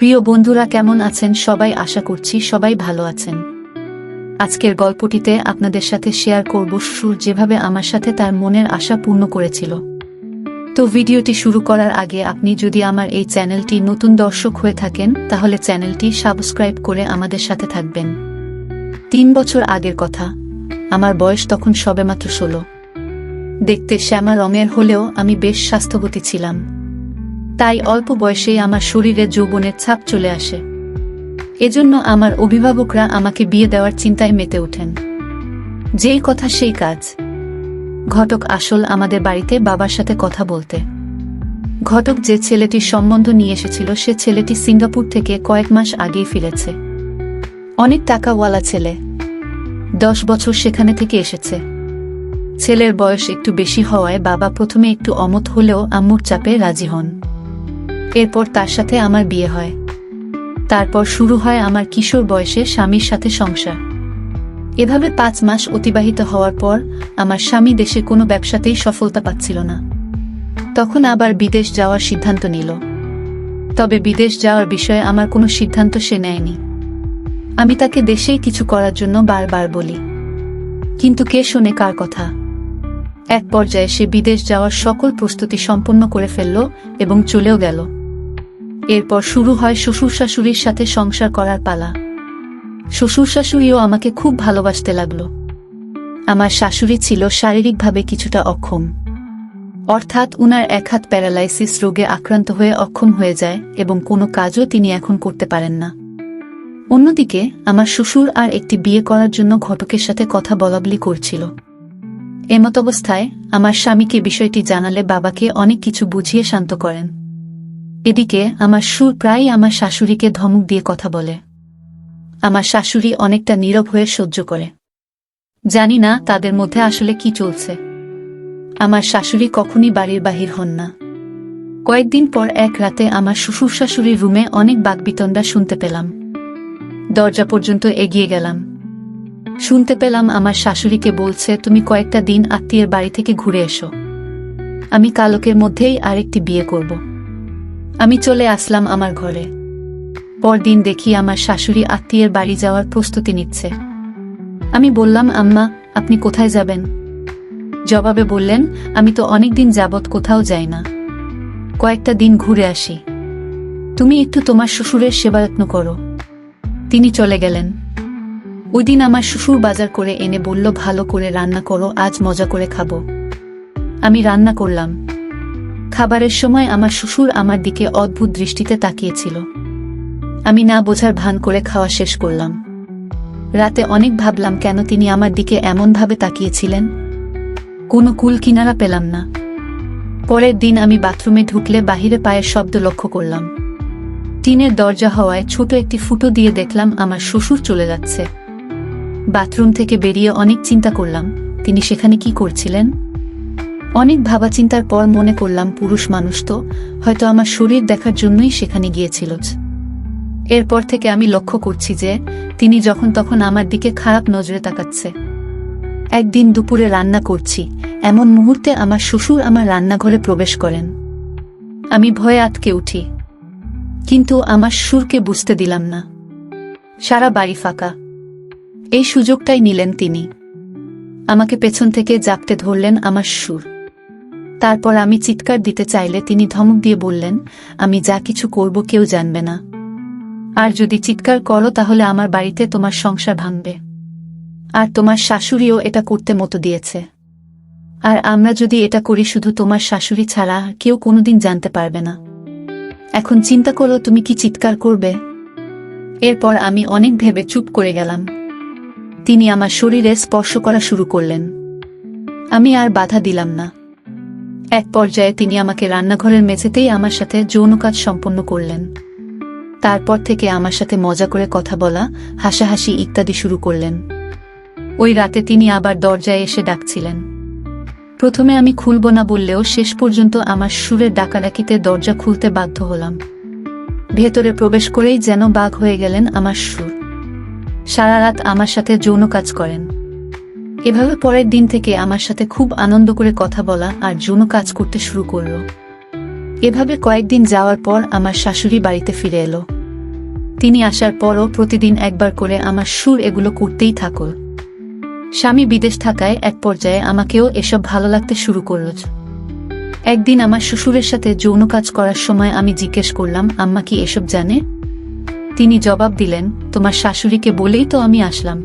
প্রিয় বন্ধুরা, কেমন আছেন সবাই? আশা করছি সবাই ভালো আছেন। আজকের গল্পটিতে আপনাদের সাথে শেয়ার করব শ্বশুর যেভাবে আমার সাথে তার মনের আশা পূর্ণ করেছিল। তো ভিডিওটি শুরু করার আগে আপনি যদি আমার এই চ্যানেলটি নতুন দর্শক হয়ে থাকেন তাহলে চ্যানেলটি সাবস্ক্রাইব করে আমাদের সাথে থাকবেন। 3 বছর আগের কথা, আমার বয়স তখন সবেমাত্র 16। দেখতে শ্যামা রঙের হলেও আমি বেশ স্বাস্থ্যবতী ছিলাম, তাই অল্প বয়সেই আমার শরীরে যৌবনের ছাপ চলে আসে। এজন্য আমার অভিভাবকরা আমাকে বিয়ে দেওয়ার চিন্তায় মেতে ওঠেন। যেই কথা সেই কাজ। ঘটক আসল আমাদের বাড়িতে বাবার সাথে কথা বলতে। ঘটক যে ছেলেটির সম্বন্ধ নিয়ে এসেছিল সে ছেলেটি সিঙ্গাপুর থেকে কয়েক মাস আগেই ফিরেছে। অনেক টাকাওয়ালা ছেলে, 10 বছর সেখানে থেকে এসেছে। ছেলের বয়স একটু বেশি হওয়ায় বাবা প্রথমে একটু অমত হলেও আম্মুর চাপে রাজি হন। এরপর তার সাথে আমার বিয়ে হয়। তারপর শুরু হয় আমার কিশোর বয়সে স্বামীর সাথে সংসার। এভাবে 5 মাস অতিবাহিত হওয়ার পর আমার স্বামী দেশে কোনো ব্যবসাতেই সফলতা পাচ্ছিল না। তখন আবার বিদেশ যাওয়ার সিদ্ধান্ত নিল। তবে বিদেশ যাওয়ার বিষয়ে আমার কোনো সিদ্ধান্ত সে নেয়নি। আমি তাকে দেশেই কিছু করার জন্য বারবার বলি, কিন্তু কে শোনে কার কথা। এক পর্যায়ে সে বিদেশ যাওয়ার সকল প্রস্তুতি সম্পন্ন করে ফেলল এবং চলেও গেল। এরপর শুরু হয় শ্বশুর শাশুড়ির সাথে সংসার করার পালা। শ্বশুর শাশুড়িও আমাকে খুব ভালোবাসতে লাগল। আমার শাশুড়ি ছিল শারীরিকভাবে কিছুটা অক্ষম, অর্থাৎ উনার এক হাত প্যারালাইসিস রোগে আক্রান্ত হয়ে অক্ষম হয়ে যায় এবং কোনো কাজও তিনি এখন করতে পারেন না। অন্যদিকে আমার শ্বশুর আর একটি বিয়ে করার জন্য ঘটকের সাথে কথা বলাবলি করছিল। এমতাবস্থায় আমার স্বামীকে বিষয়টি জানালে বাবাকে অনেক কিছু বুঝিয়ে শান্ত করেন। এদিকে আমার শ্বশুর প্রায়ই আমার শাশুড়িকে ধমক দিয়ে কথা বলে। আমার শাশুড়ি অনেকটা নীরব হয়ে সহ্য করে। জানি না তাদের মধ্যে আসলে কি চলছে। আমার শাশুড়ি কখনই বাড়ির বাহির হন না। কয়েকদিন পর এক রাতে আমার শ্বশুর শাশুড়ির রুমে অনেক বাকবিতণ্ডা শুনতে পেলাম। দরজা পর্যন্ত এগিয়ে গেলাম। শুনতে পেলাম আমার শাশুড়িকে বলছে, তুমি কয়েকটা দিন আত্মীয়ের বাড়ি থেকে ঘুরে এসো, আমি কালকের মধ্যেই আরেকটি বিয়ে করব। আমি চলে আসলাম আমার ঘরে। পরদিন দেখি আমার শাশুড়ি আত্মীয়ের বাড়ি যাওয়ার প্রস্তুতি নিচ্ছে। আমি বললাম, আম্মা আপনি কোথায় যাবেন? জবাবে বললেন, আমি তো অনেকদিন যাবৎ কোথাও যাই না, কয়েকটা দিন ঘুরে আসি, তুমি একটু তোমার শ্বশুরের সেবাযত্ন করো। তিনি চলে গেলেন। ওই দিন আমার শ্বশুর বাজার করে এনে বলল, ভালো করে রান্না করো, আজ মজা করে খাবো। আমি রান্না করলাম। খাবারের সময় আমার শ্বশুর আমার দিকে অদ্ভুত দৃষ্টিতে তাকিয়েছিল। আমি না বোঝার ভান করে খাওয়া শেষ করলাম। রাতে অনেক ভাবলাম কেন তিনি আমার দিকে এমনভাবে তাকিয়েছিলেন। কোনো কুল কিনারা পেলাম না। পরের দিন আমি বাথরুমে ঢুকলে বাহিরে পায়ের শব্দ লক্ষ্য করলাম। টিনের দরজা হওয়ায় ছোট একটি ফুটো দিয়ে দেখলাম আমার শ্বশুর চলে যাচ্ছে। বাথরুম থেকে বেরিয়ে অনেক চিন্তা করলাম তিনি সেখানে কি করছিলেন। অনেক ভাবা চিন্তার পর মনে করলাম, পুরুষ মানুষ তো, হয়তো আমার শরীর দেখার জন্যই সেখানে গিয়েছিল। এরপর থেকে আমি লক্ষ্য করছি যে তিনি যখন তখন আমার দিকে খারাপ নজরে তাকাচ্ছে। একদিন দুপুরে রান্না করছি, এমন মুহূর্তে আমার শ্বশুর আমার রান্নাঘরে প্রবেশ করেন। আমি ভয়ে আটকে উঠি, কিন্তু আমার শ্বশুরকে বুঝতে দিলাম না। সারা বাড়ি ফাঁকা। এই সুযোগটাই নিলেন তিনি। আমাকে পেছন থেকে জাপটে ধরলেন আমার শ্বশুর। তারপর আমি চিৎকার দিতে চাইলে তিনি ধমক দিয়ে বললেন, আমি যা কিছু করব কেউ জানবে না, আর যদি চিৎকার করো তাহলে আমার বাড়িতে তোমার সংসার ভাঙবে। আর তোমার শাশুড়িও এটা করতে মতো দিয়েছে। আর আমরা যদি এটা করি শুধু তোমার শাশুড়ি ছাড়া কেউ কোনোদিন জানতে পারবে না। এখন চিন্তা করো তুমি কি চিৎকার করবে। এরপর আমি অনেক ভেবে চুপ করে গেলাম। তিনি আমার শরীরে স্পর্শ করা শুরু করলেন। আমি আর বাধা দিলাম না। এক পর্যায়ে তিনি আমাকে রান্নাঘরের মেঝেতেই আমার সাথে যৌন কাজ সম্পন্ন করলেন। তারপর থেকে আমার সাথে মজা করে কথা বলা, হাসাহাসি ইত্যাদি শুরু করলেন। ওই রাতে তিনি আবার দরজায় এসে ডাকছিলেন। প্রথমে আমি খুলব না বললেও শেষ পর্যন্ত আমার সুরের ডাকাডাকিতে দরজা খুলতে বাধ্য হলাম। ভেতরে প্রবেশ করেই যেন বাঘ হয়ে গেলেন আমার সুর। সারা রাত আমার সাথে যৌন কাজ করেন। এভাবে পরের দিন থেকে আমার সাথে খুব আনন্দ করে কথা বলা আর যৌন কাজ করতে শুরু করল। এভাবে কয়েকদিন যাওয়ার পর আমার শাশুড়ি বাড়িতে ফিরে এলো। তিনি আসার পরও প্রতিদিন একবার করে আমার সুর এগুলো করতেই থাকল। স্বামী বিদেশ থাকায় এক পর্যায়ে আমাকেও এসব ভালো লাগতে শুরু করল। একদিন আমার শ্বশুরের সাথে যৌন কাজ করার সময় আমি জিজ্ঞেস করলাম, আম্মা কি এসব জানে? তিনি জবাব দিলেন, তোমার শাশুড়িকে বলেই তো আমি আসলাম।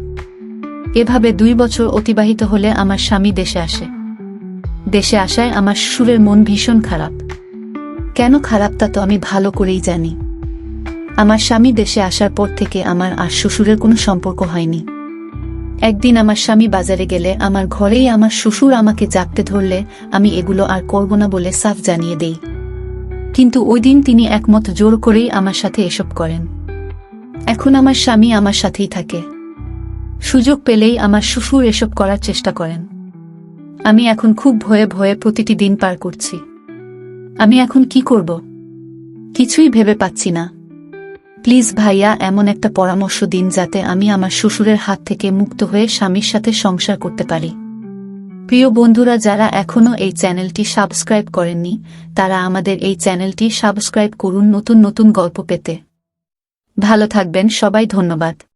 এভাবে 2 বছর অতিবাহিত হলে আমার স্বামী দেশে আসে। দেশে আসায় আমার শ্বশুরের মন ভীষণ খারাপ। কেন খারাপ তা তো আমি ভালো করেই জানি। আমার স্বামী দেশে আসার পর থেকে আমার আর শ্বশুরের কোনো সম্পর্ক হয়নি। একদিন আমার স্বামী বাজারে গেলে আমার ঘরেই আমার শ্বশুর আমাকে জাপটে ধরলে আমি এগুলো আর করব না বলে সাফ জানিয়ে দেই। কিন্তু ওই দিন তিনি একমত জোর করেই আমার সাথে এসব করেন। এখন আমার স্বামী আমার সাথেই থাকে। সুযোগ পেলেই আমার শ্বশুর এসব করার চেষ্টা করেন। আমি এখন খুব ভয়ে ভয়ে প্রতিটি দিন পার করছি। আমি এখন কি করব? কিছুই ভেবে পাচ্ছি না। প্লিজ ভাইয়া এমন একটা পরামর্শ দিন যাতে আমি আমার শ্বশুরের হাত থেকে মুক্ত হয়ে স্বামীর সাথে সংসার করতে পারি। প্রিয় বন্ধুরা, যারা এখনও এই চ্যানেলটি সাবস্ক্রাইব করেননি তারা আমাদের এই চ্যানেলটি সাবস্ক্রাইব করুন নতুন নতুন গল্প পেতে। ভালো থাকবেন সবাই, ধন্যবাদ।